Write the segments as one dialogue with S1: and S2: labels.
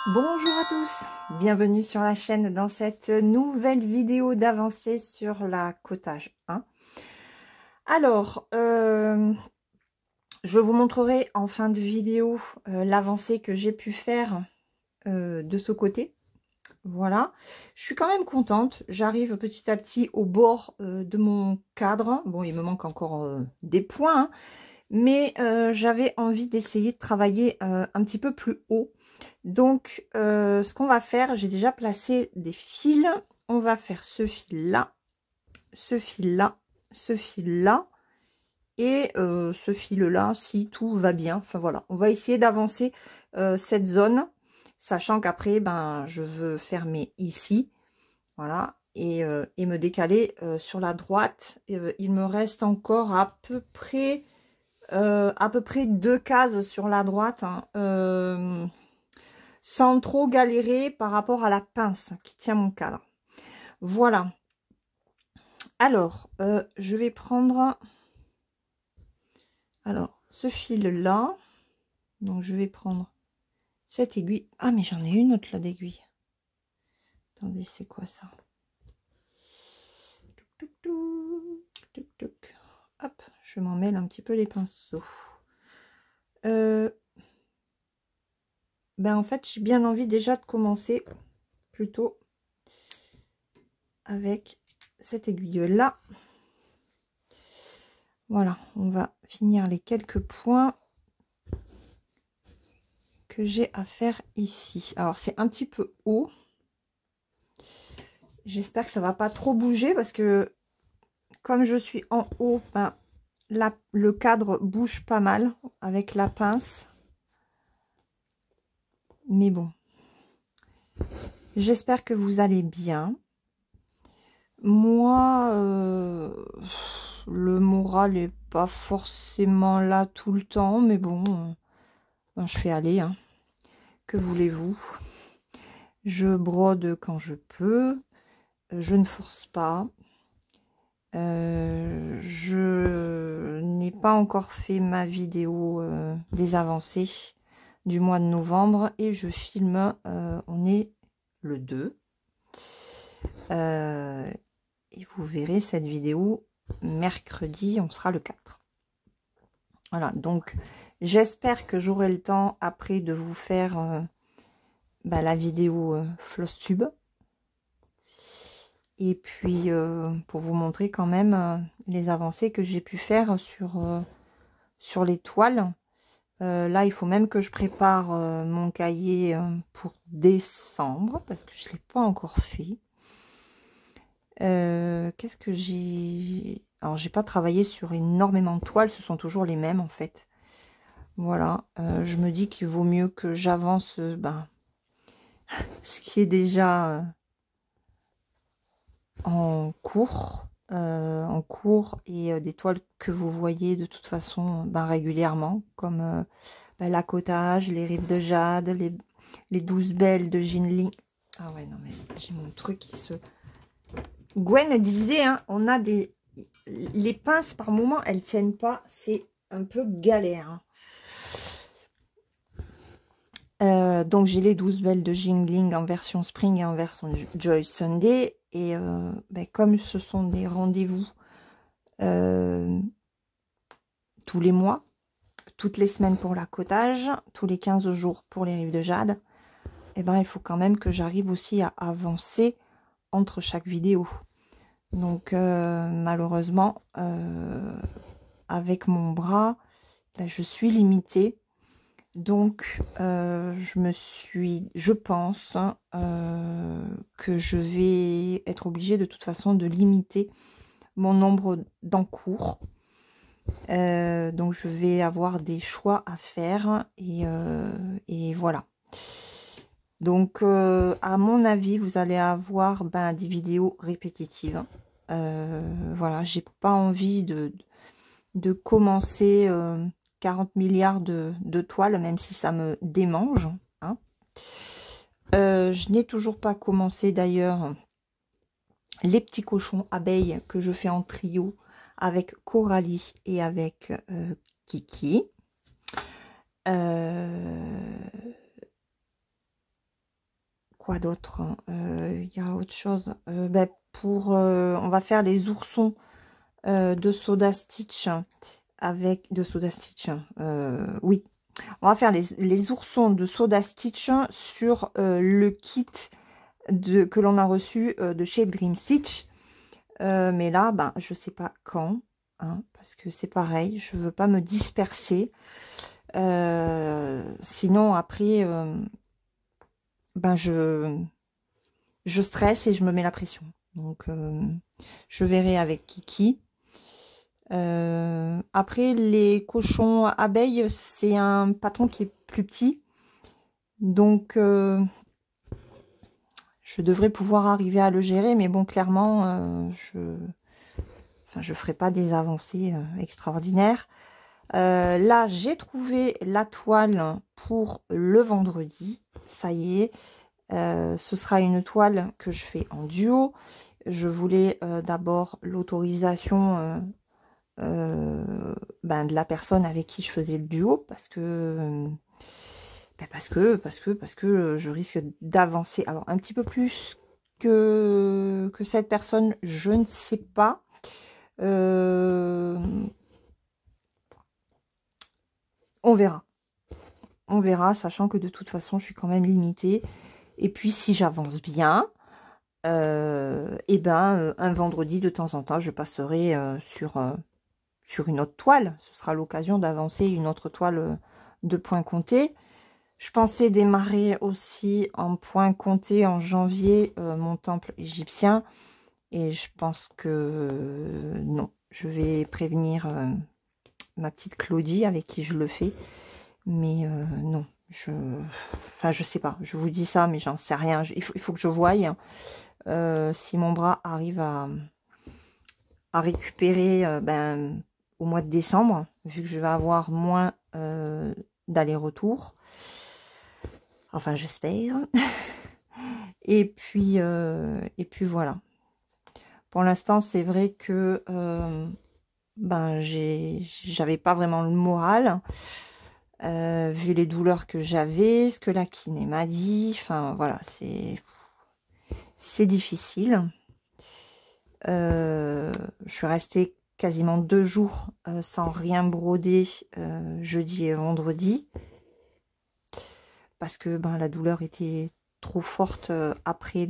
S1: Bonjour à tous, bienvenue sur la chaîne dans cette nouvelle vidéo d'avancée sur la cottage 1. Alors, je vous montrerai en fin de vidéo l'avancée que j'ai pu faire de ce côté. Voilà, je suis quand même contente, j'arrive petit à petit au bord de mon cadre. Bon, il me manque encore des points, hein, mais j'avais envie d'essayer de travailler un petit peu plus haut. Donc, ce qu'on va faire, j'ai déjà placé des fils. On va faire ce fil-là, ce fil-là, ce fil-là et ce fil-là, si tout va bien. Enfin, voilà, on va essayer d'avancer cette zone, sachant qu'après, ben, je veux fermer ici. Voilà, et me décaler sur la droite. Il me reste encore à peu près 2 cases sur la droite, hein, sans trop galérer par rapport à la pince qui tient mon cadre. Voilà. Alors, je vais prendre ce fil là. Donc, je vais prendre cette aiguille. Ah, mais j'en ai une autre là d'aiguille. Attendez, c'est quoi ça? Hop, je m'en mêle un petit peu les pinceaux. Ben en fait, j'ai bien envie déjà de commencer plutôt avec cette aiguille là. Voilà, on va finir les quelques points que j'ai à faire ici. Alors c'est un petit peu haut. J'espère que ça va pas trop bouger parce que comme je suis en haut, ben, le cadre bouge pas mal avec la pince. Mais bon, j'espère que vous allez bien. Moi, le moral est pas forcément là tout le temps, mais bon, ben, je fais aller, hein. Que voulez-vous? Je brode quand je peux, je ne force pas. Je n'ai pas encore fait ma vidéo des avancées du mois de novembre et je filme, on est le 2. Et vous verrez cette vidéo mercredi, on sera le 4. Voilà, donc j'espère que j'aurai le temps après de vous faire la vidéo floss tube. Et puis, pour vous montrer quand même les avancées que j'ai pu faire sur les toiles. Là, il faut même que je prépare mon cahier pour décembre, parce que je ne l'ai pas encore fait. Qu'est-ce que j'ai... Alors, j'ai pas travaillé sur énormément de toiles, ce sont toujours les mêmes, en fait. Voilà, je me dis qu'il vaut mieux que j'avance ce qui est déjà... en cours et des toiles que vous voyez de toute façon régulièrement, comme la cottage, les rives de jade, les 12 belles de Jinli. Ah ouais, non mais j'ai mon truc qui se... Gwen disait, hein, on a des... Les pinces par moment, elles tiennent pas, c'est un peu galère. Donc j'ai les 12 belles de Jingling en version Spring et en version Joy Sunday. Et comme ce sont des rendez-vous tous les mois, toutes les semaines pour la cottage, tous les 15 jours pour les rives de jade, et il faut quand même que j'arrive aussi à avancer entre chaque vidéo. Donc malheureusement, avec mon bras, je suis limitée. Donc, je pense que je vais être obligée de toute façon de limiter mon nombre d'encours. Donc, je vais avoir des choix à faire et voilà. Donc, à mon avis, vous allez avoir des vidéos répétitives. Voilà, j'ai pas envie de commencer... 40 milliards de toiles, même si ça me démange. Hein. Je n'ai toujours pas commencé d'ailleurs les petits cochons abeilles que je fais en trio avec Coralie et avec Kiki. quoi d'autre? Il y a autre chose. Ben, on va faire les oursons de Soda Stitch avec de Soda Stitch. Oui, on va faire les oursons de Soda Stitch sur le kit que l'on a reçu de chez Dream Stitch. Mais là, ben, je sais pas quand, hein, parce que c'est pareil, je veux pas me disperser. Sinon, après, ben je stresse et je me mets la pression. Donc, je verrai avec Kiki. Après, les cochons abeilles, c'est un patron qui est plus petit. Donc, je devrais pouvoir arriver à le gérer. Mais bon, clairement, je ferai pas des avancées extraordinaires. Là, j'ai trouvé la toile pour le vendredi. Ça y est. Ce sera une toile que je fais en duo. Je voulais d'abord l'autorisation ben, de la personne avec qui je faisais le duo parce que je risque d'avancer. Alors un petit peu plus que cette personne, je ne sais pas. On verra. On verra, sachant que de toute façon, je suis quand même limitée. Et puis, si j'avance bien, et ben, un vendredi, de temps en temps, je passerai sur une autre toile. Ce sera l'occasion d'avancer une autre toile de point compté. Je pensais démarrer aussi en point compté en janvier mon temple égyptien. Et je pense que non. Je vais prévenir ma petite Claudie avec qui je le fais. Mais non. Enfin, je sais pas. Je vous dis ça, mais j'en sais rien. Il faut que je voie si mon bras arrive à récupérer ben, au mois de décembre, vu que je vais avoir moins d'aller-retour. Enfin, j'espère. Et puis voilà. Pour l'instant, c'est vrai que ben, j'avais pas vraiment le moral, vu les douleurs que j'avais, ce que la kiné m'a dit. Enfin, voilà, c'est difficile. Je suis restée quasiment 2 jours sans rien broder jeudi et vendredi parce que ben, la douleur était trop forte après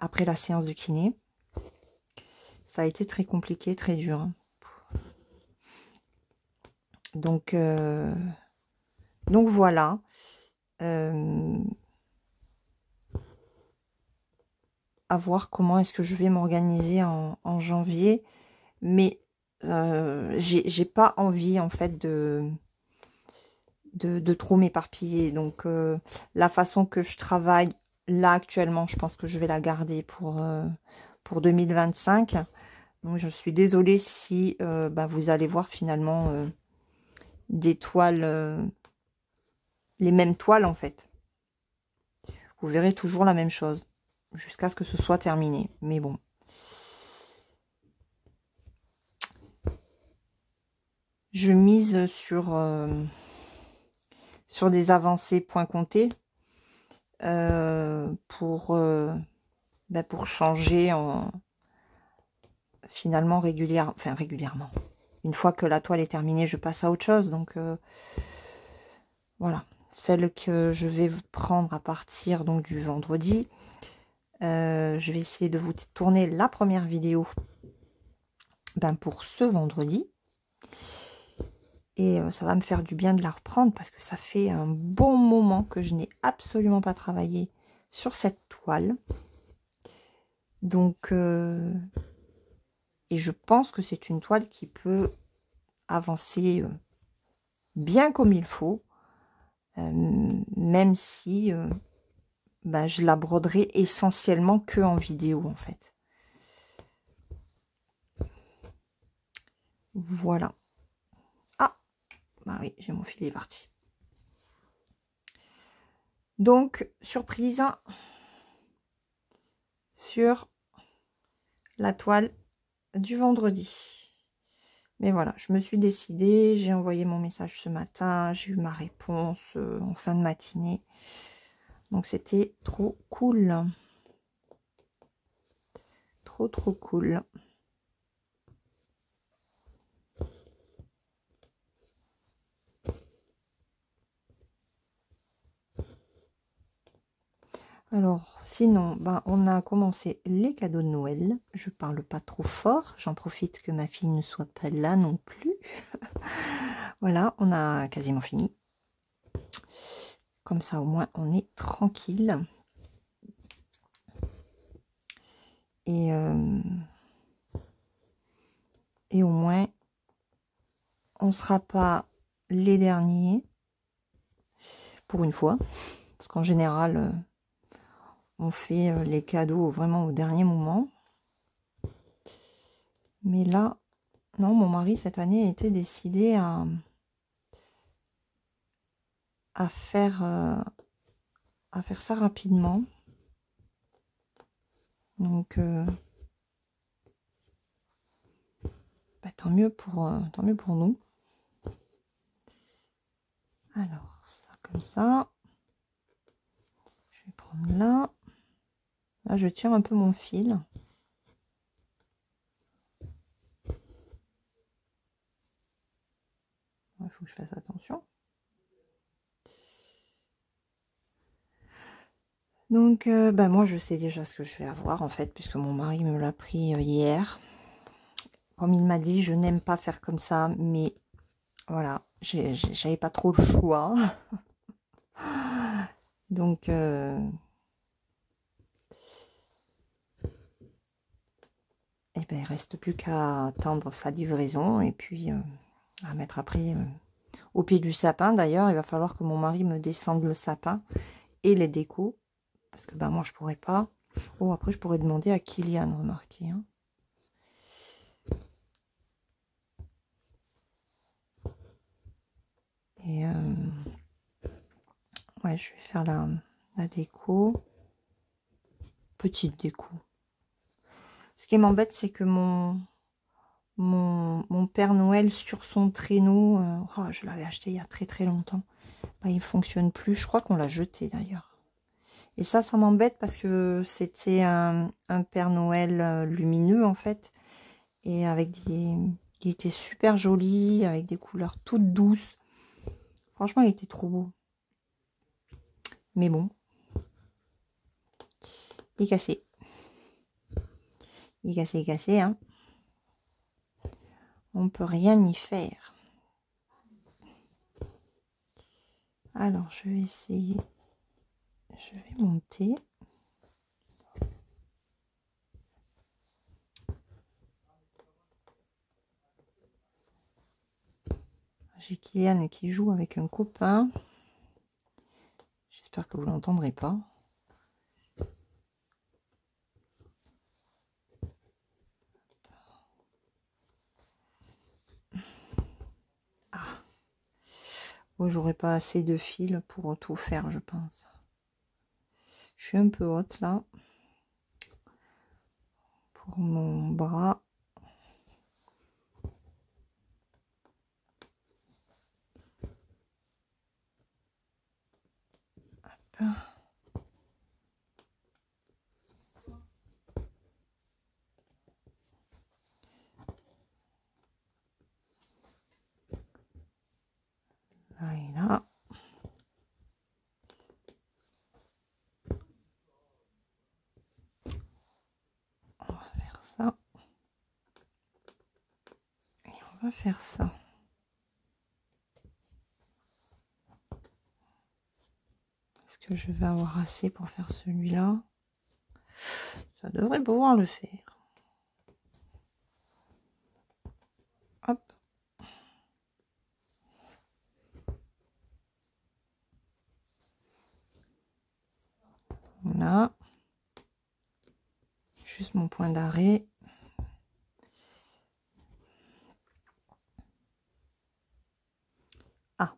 S1: après la séance de kiné. Ça a été très compliqué, très dur. Donc voilà. À voir comment est-ce que je vais m'organiser en janvier. Mais j'ai pas envie en fait de trop m'éparpiller. Donc la façon que je travaille là actuellement, je pense que je vais la garder pour 2025. Donc je suis désolée si bah, vous allez voir finalement des toiles, les mêmes toiles en fait. Vous verrez toujours la même chose jusqu'à ce que ce soit terminé. Mais bon. Je mise sur des avancées point compté pour changer finalement régulièrement. Une fois que la toile est terminée, je passe à autre chose. Donc voilà, celle que je vais prendre à partir donc du vendredi. Je vais essayer de vous tourner la première vidéo pour ce vendredi. Et ça va me faire du bien de la reprendre parce que ça fait un bon moment que je n'ai absolument pas travaillé sur cette toile. Donc, et je pense que c'est une toile qui peut avancer bien comme il faut, même si je la broderai essentiellement que en vidéo en fait. Voilà. Ah, bah oui, j'ai mon filet parti. Donc, surprise sur la toile du vendredi. Mais voilà, je me suis décidée, j'ai envoyé mon message ce matin, j'ai eu ma réponse en fin de matinée. Donc c'était trop cool. Trop cool. Alors, sinon, ben, on a commencé les cadeaux de Noël. Je parle pas trop fort. J'en profite que ma fille ne soit pas là non plus. Voilà, on a quasiment fini. Comme ça, au moins, on est tranquille. Et au moins, on ne sera pas les derniers. Pour une fois. Parce qu'en général, on fait les cadeaux vraiment au dernier moment. Mais là, non, mon mari, cette année, était décidé à faire ça rapidement. Donc, bah, tant mieux pour nous. Alors, ça comme ça. Je vais prendre là. Là, je tire un peu mon fil. Il faut que je fasse attention. Donc, bah, moi, je sais déjà ce que je vais avoir, en fait, puisque mon mari me l'a pris hier. Comme il m'a dit, je n'aime pas faire comme ça, mais voilà, j'avais pas trop le choix. Donc, eh ben, il reste plus qu'à attendre sa livraison et puis à mettre après au pied du sapin. D'ailleurs, il va falloir que mon mari me descende le sapin et les décos. Parce que bah, moi, je pourrais pas. Oh, après, je pourrais demander à Kylian, remarquez. Hein. Et ouais, je vais faire la déco. Petite déco. Ce qui m'embête, c'est que mon Père Noël sur son traîneau, oh, je l'avais acheté il y a très longtemps. Bah, il ne fonctionne plus. Je crois qu'on l'a jeté d'ailleurs. Et ça m'embête parce que c'était un Père Noël lumineux en fait. Et avec il était super joli, avec des couleurs toutes douces. Franchement, il était trop beau. Mais bon. Il est cassé. Il est cassé, hein. On peut rien y faire. Alors, je vais essayer. Je vais monter. J'ai Kylian qui joue avec un copain. J'espère que vous ne l'entendrez pas. Ah. Oh, j'aurais pas assez de fil pour tout faire, je pense. Je suis un peu haute là. Pour mon bras. Hop. Là et là. On va faire ça. Et on va faire ça. Est-ce que je vais avoir assez pour faire celui-là? Ça devrait pouvoir le faire. Hop. Voilà. Juste mon point d'arrêt. Ah.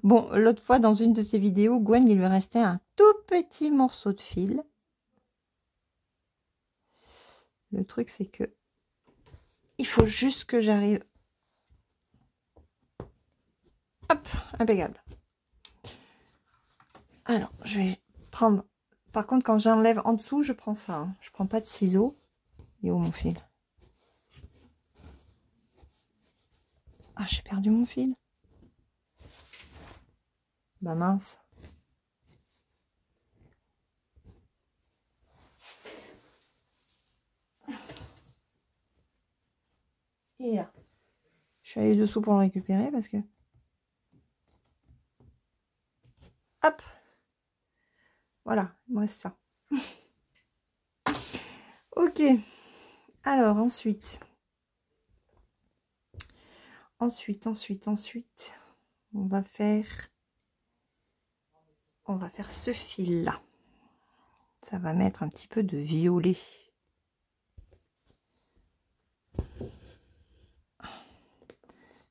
S1: Bon, l'autre fois, dans une de ces vidéos, Gwen, il lui restait un tout petit morceau de fil. Le truc, c'est que Il faut juste que j'arrive. Hop, impeccable. Alors, je vais prendre... Par contre, quand j'enlève en dessous, je prends ça. Hein. Je prends pas de ciseaux. Il est où mon fil? Ah, j'ai perdu mon fil. Bah mince. Et là. Je suis allée dessous pour le récupérer parce que... Hop. Voilà, moi c'est ça. Ok. Alors, ensuite, on va faire ce fil-là. Ça va mettre un petit peu de violet.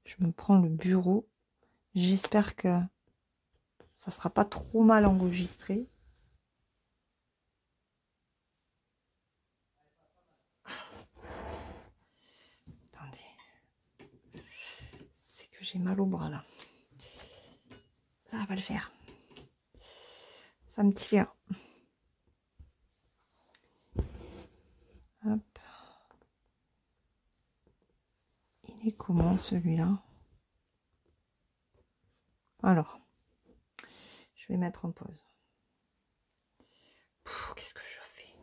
S1: Je me prends le bureau. J'espère que ça sera pas trop mal enregistré. Attendez. C'est que j'ai mal au bras là. Ça va pas le faire. Ça me tire. Hop. Il est comment celui-là? Alors, je vais mettre en pause. Qu'est-ce que je fais?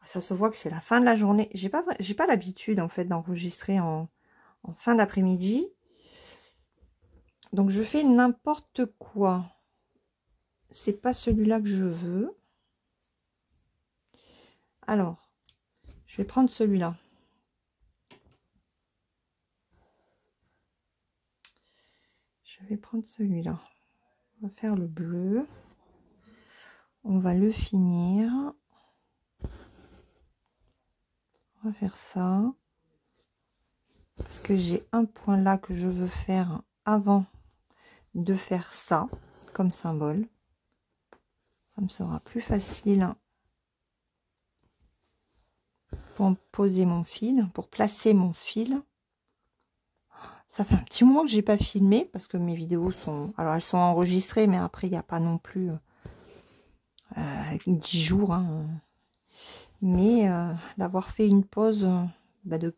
S1: Ça se voit que c'est la fin de la journée. J'ai pas l'habitude en fait d'enregistrer en fin d'après-midi. Donc je fais n'importe quoi. C'est pas celui-là que je veux. Alors, je vais prendre celui-là. On va faire le bleu. On va le finir. On va faire ça. Parce que j'ai un point là que je veux faire avant de faire ça comme symbole. Ça me sera plus facile pour poser mon fil, pour placer mon fil. Ça fait un petit moment que j'ai pas filmé parce que mes vidéos sont... Alors elles sont enregistrées, mais après il n'y a pas non plus 10 jours. Hein. Mais d'avoir fait une pause de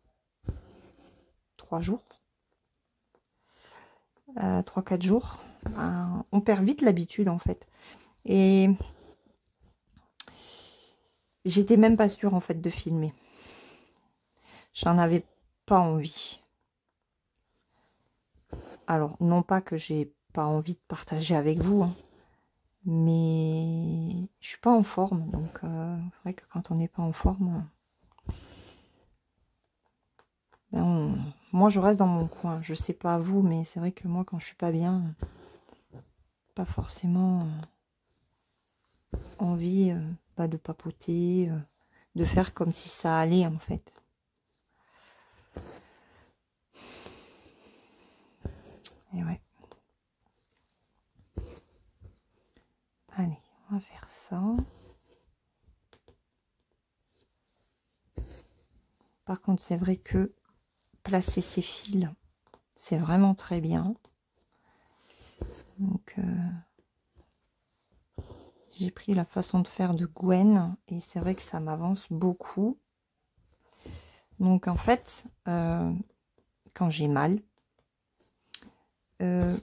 S1: 3 jours. 3-4 jours. On perd vite l'habitude en fait. Et j'étais même pas sûre en fait de filmer. J'en avais pas envie. Alors, non pas que j'ai pas envie de partager avec vous, hein, mais je suis pas en forme. Donc, c'est vrai que quand on n'est pas en forme, moi je reste dans mon coin. Je sais pas vous, mais c'est vrai que moi quand je suis pas bien, pas forcément envie de papoter, de faire comme si ça allait en fait. Et ouais. Allez, on va faire ça. Par contre, c'est vrai que placer ces fils, c'est vraiment très bien. Donc, j'ai pris la façon de faire de Gwen et c'est vrai que ça m'avance beaucoup. Donc, en fait, quand j'ai mal, et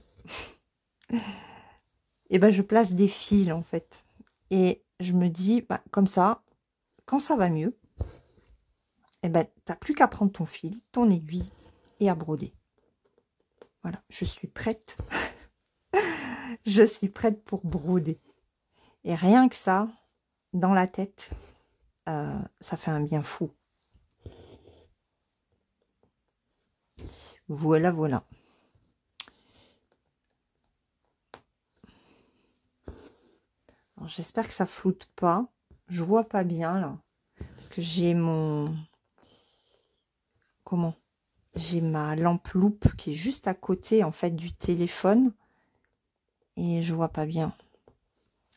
S1: ben, je place des fils en fait. Et je me dis, bah, comme ça, quand ça va mieux, et ben, t'as plus qu'à prendre ton fil, ton aiguille et à broder. Voilà, je suis prête. Je suis prête pour broder. Et rien que ça, dans la tête, ça fait un bien fou. Voilà, voilà. J'espère que ça floute pas. Je vois pas bien là. Parce que j'ai mon... Comment? J'ai ma lampe loupe qui est juste à côté en fait du téléphone. Et je vois pas bien.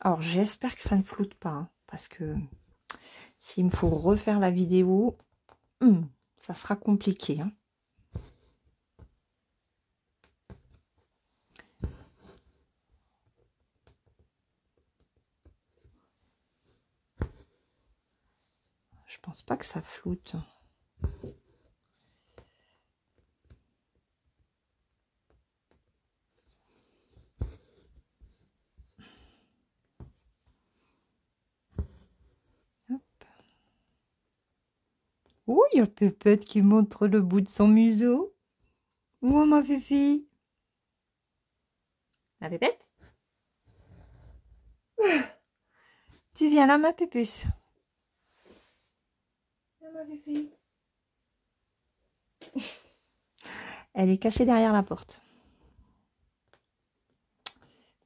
S1: Alors j'espère que ça ne floute pas. Hein, parce que s'il me faut refaire la vidéo, ça sera compliqué, hein. Je pense pas que ça floute. Hop. Oh, il y a Pépette qui montre le bout de son museau. Oh, ma fifi. La Pépette? Tu viens là, ma pépuce? Ma fifi. Elle est cachée derrière la porte.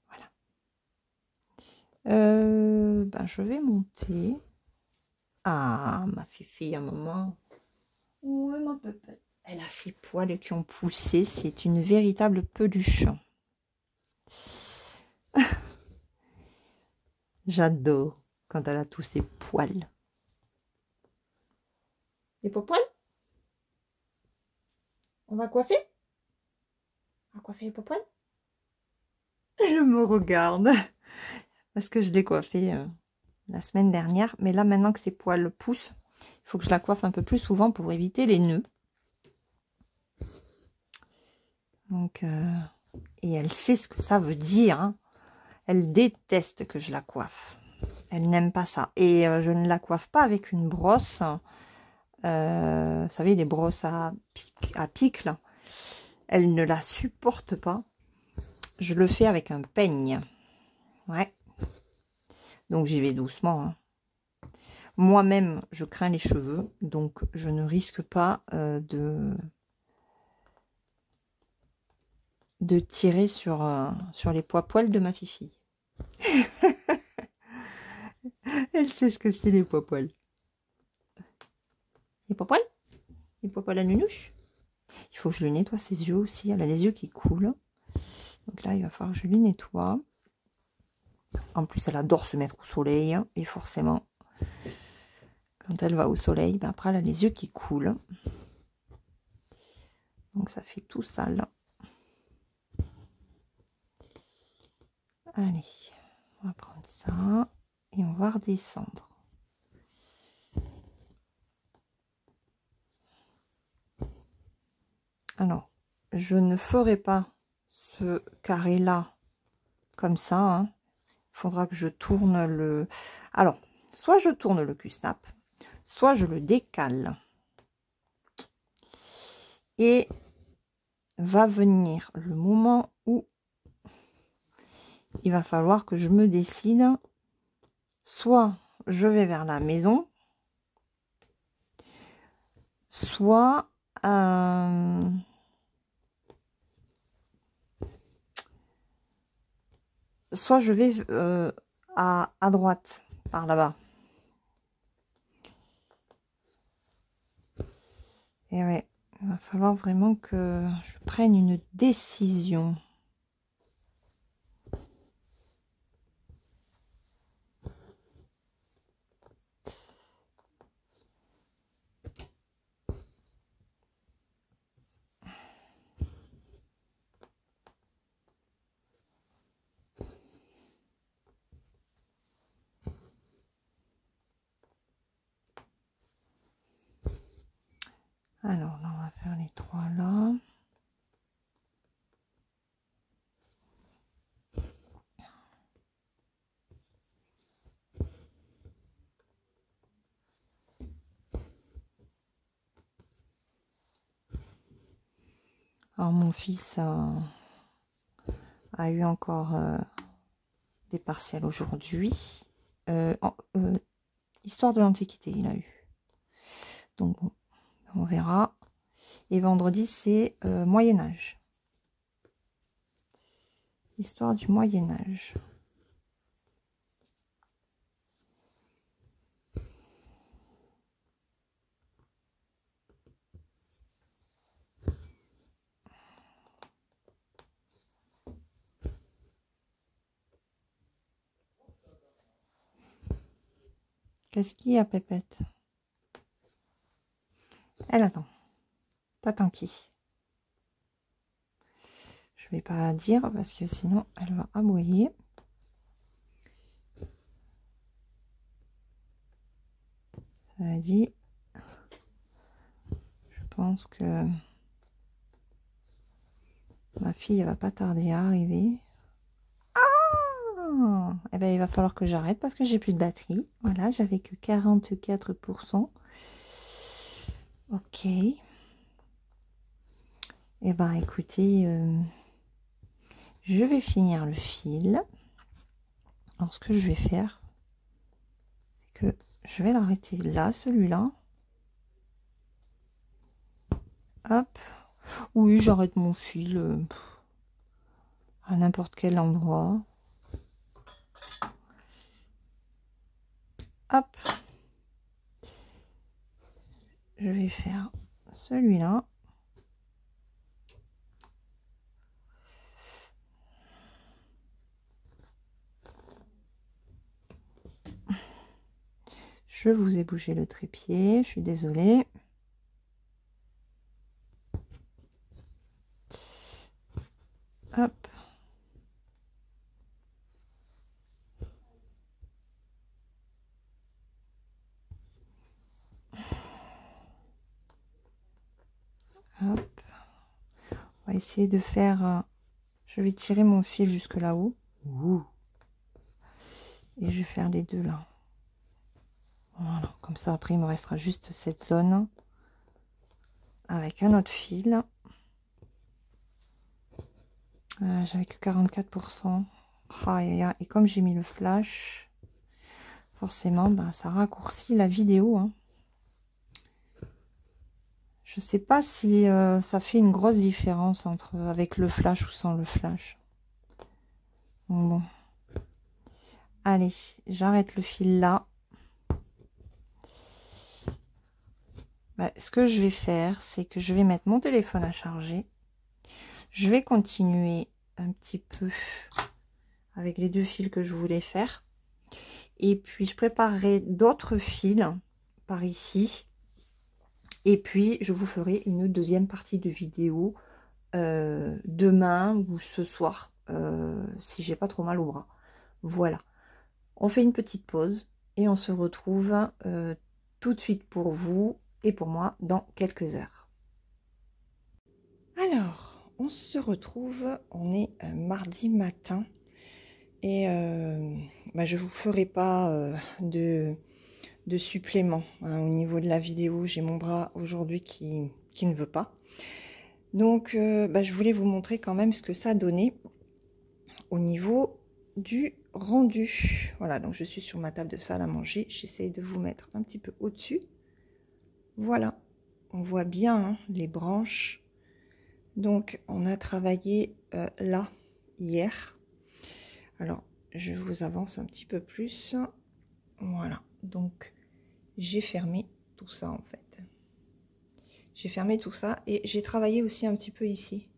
S1: Voilà. Ben, je vais monter. Ah, ma fifi, un moment. Ouais, ma pépette. Elle a ses poils qui ont poussé. C'est une véritable peluche. J'adore quand elle a tous ses poils. Les poils? On va coiffer? On va coiffer les poils? Elle me regarde. Parce que je l'ai coiffée la semaine dernière. Mais là, maintenant que ses poils poussent, il faut que je la coiffe un peu plus souvent pour éviter les nœuds. Donc, et elle sait ce que ça veut dire. Hein. Elle déteste que je la coiffe. Elle n'aime pas ça. Et je ne la coiffe pas avec une brosse. Vous savez, les brosses à pic, là. Elle ne la supporte pas. Je le fais avec un peigne. Ouais. Donc, j'y vais doucement. Hein. Moi-même, je crains les cheveux. Donc, je ne risque pas de tirer sur les poils de ma fifi. Elle sait ce que c'est les poils. Les poils? Les poils à Nounouche? Il faut que je lui nettoie ses yeux aussi. Elle a les yeux qui coulent. Donc là, il va falloir que je lui nettoie. En plus, elle adore se mettre au soleil. Et forcément, quand elle va au soleil, ben après, elle a les yeux qui coulent. Donc ça fait tout sale. Allez, on va prendre ça. Et on va redescendre. Alors, je ne ferai pas ce carré-là comme ça. Hein. Il faudra que je tourne le... Alors, soit je tourne le cul-snap, soit je le décale. Et va venir le moment où il va falloir que je me décide. Soit je vais vers la maison, soit... soit je vais à droite, par là-bas. Et ouais, il va falloir vraiment que je prenne une décision. Alors là, on va faire les trois là. Alors mon fils a eu encore des partiels aujourd'hui. Histoire de l'Antiquité, il a eu. Donc bon, on verra. Et vendredi, c'est Moyen-Âge. Histoire du Moyen-Âge. Qu'est-ce qu'il y a, Pépette? Elle attend. T'attends qui? Je vais pas dire parce que sinon elle va aboyer. Cela dit, je pense que ma fille va pas tarder à arriver. Ah, eh ben, il va falloir que j'arrête parce que j'ai plus de batterie. Voilà, j'avais que 44%. Ok. Eh ben, écoutez, je vais finir le fil. Alors, ce que je vais faire, c'est que je vais l'arrêter là, celui-là. Hop. Oui, j'arrête mon fil à n'importe quel endroit. Hop. Je vais faire celui-là. Je vous ai bougé le trépied, je suis désolée. Hop. Hop. On va essayer de faire... je vais tirer mon fil jusque là-haut. Et je vais faire les deux là. Voilà. Comme ça, après, il me restera juste cette zone avec un autre fil. J'avais que 44%. Et comme j'ai mis le flash, forcément, ben, ça raccourcit la vidéo. Hein. Je sais pas si ça fait une grosse différence entre avec le flash ou sans le flash. Donc, bon. Allez, j'arrête le fil là. Ben, ce que je vais faire, c'est que je vais mettre mon téléphone à charger. Je vais continuer un petit peu avec les deux fils que je voulais faire. Et puis, je préparerai d'autres fils par ici. Et puis, je vous ferai une deuxième partie de vidéo demain ou ce soir, si j'ai pas trop mal au bras. Voilà. On fait une petite pause et on se retrouve tout de suite pour vous et pour moi dans quelques heures. Alors, on se retrouve, on est mardi matin et bah, je vous ferai pas de supplément hein, au niveau de la vidéo. J'ai mon bras aujourd'hui qui ne veut pas. Donc, bah, je voulais vous montrer quand même ce que ça donnait au niveau du rendu. Voilà, donc je suis sur ma table de salle à manger. J'essaye de vous mettre un petit peu au-dessus. Voilà, on voit bien hein, les branches. Donc, on a travaillé là, hier. Alors, je vous avance un petit peu plus. Voilà, donc j'ai fermé tout ça en fait. J'ai fermé tout ça et j'ai travaillé aussi un petit peu ici.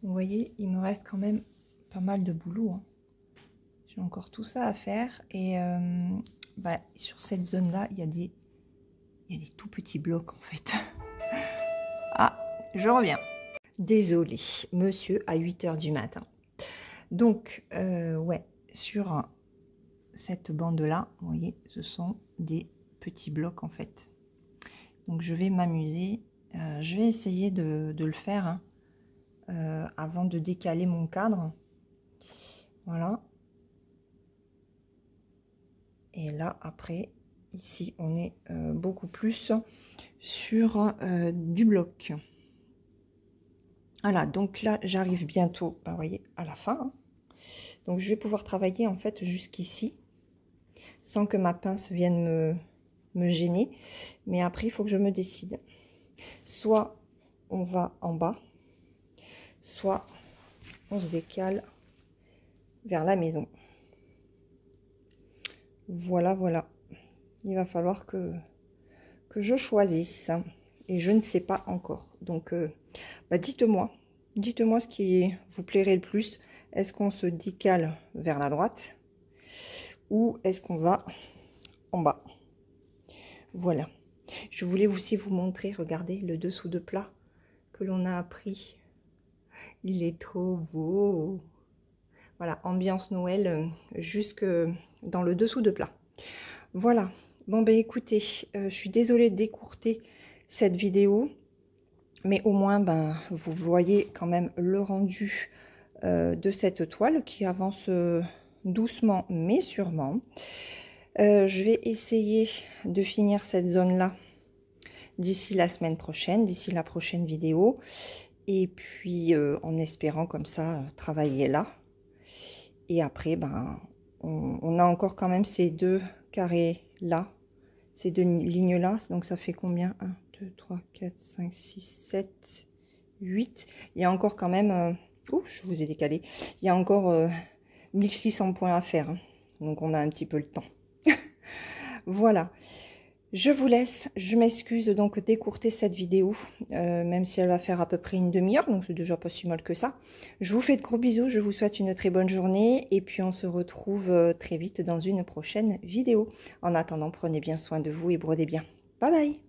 S1: Donc, vous voyez, il me reste quand même pas mal de boulot. Hein. J'ai encore tout ça à faire. Et bah, sur cette zone-là, il y a des tout petits blocs en fait. Ah, je reviens. Désolée, monsieur, à 8 h du matin. Donc, ouais, sur cette bande-là, vous voyez, ce sont des petits blocs en fait. Donc, je vais m'amuser. Je vais essayer de le faire hein, avant de décaler mon cadre. Voilà. Et là, après, ici, on est beaucoup plus sur du bloc. Voilà, donc là, j'arrive bientôt, bah, vous voyez, à la fin. Hein. Donc, je vais pouvoir travailler, en fait, jusqu'ici, sans que ma pince vienne me gêner. Mais après, il faut que je me décide. Soit on va en bas, soit on se décale vers la maison. Voilà, voilà. Il va falloir que je choisisse. Et je ne sais pas encore. Donc, bah dites-moi ce qui vous plairait le plus. Est-ce qu'on se décale vers la droite ou est-ce qu'on va en bas? Voilà. Je voulais aussi vous montrer, regardez, le dessous de plat que l'on a appris. Il est trop beau. Voilà, ambiance Noël jusque dans le dessous de plat. Voilà. Bon, ben écoutez, je suis désolée d'écourter cette vidéo. Mais au moins, ben, vous voyez quand même le rendu de cette toile qui avance doucement mais sûrement. Je vais essayer de finir cette zone-là d'ici la semaine prochaine, d'ici la prochaine vidéo. Et puis, en espérant comme ça, travailler là. Et après, ben, on a encore quand même ces deux carrés-là, ces deux lignes-là. Donc, ça fait combien? 1, 2, 3, 4, 5, 6, 7, 8. Il y a encore quand même... je vous ai décalé. Il y a encore 1600 points à faire. Hein. Donc, on a un petit peu le temps. Voilà. Je vous laisse. Je m'excuse donc d'écourter cette vidéo, même si elle va faire à peu près une demi-heure. Donc, c'est déjà pas si mal que ça. Je vous fais de gros bisous. Je vous souhaite une très bonne journée. Et puis, on se retrouve très vite dans une prochaine vidéo. En attendant, prenez bien soin de vous et brodez bien. Bye bye!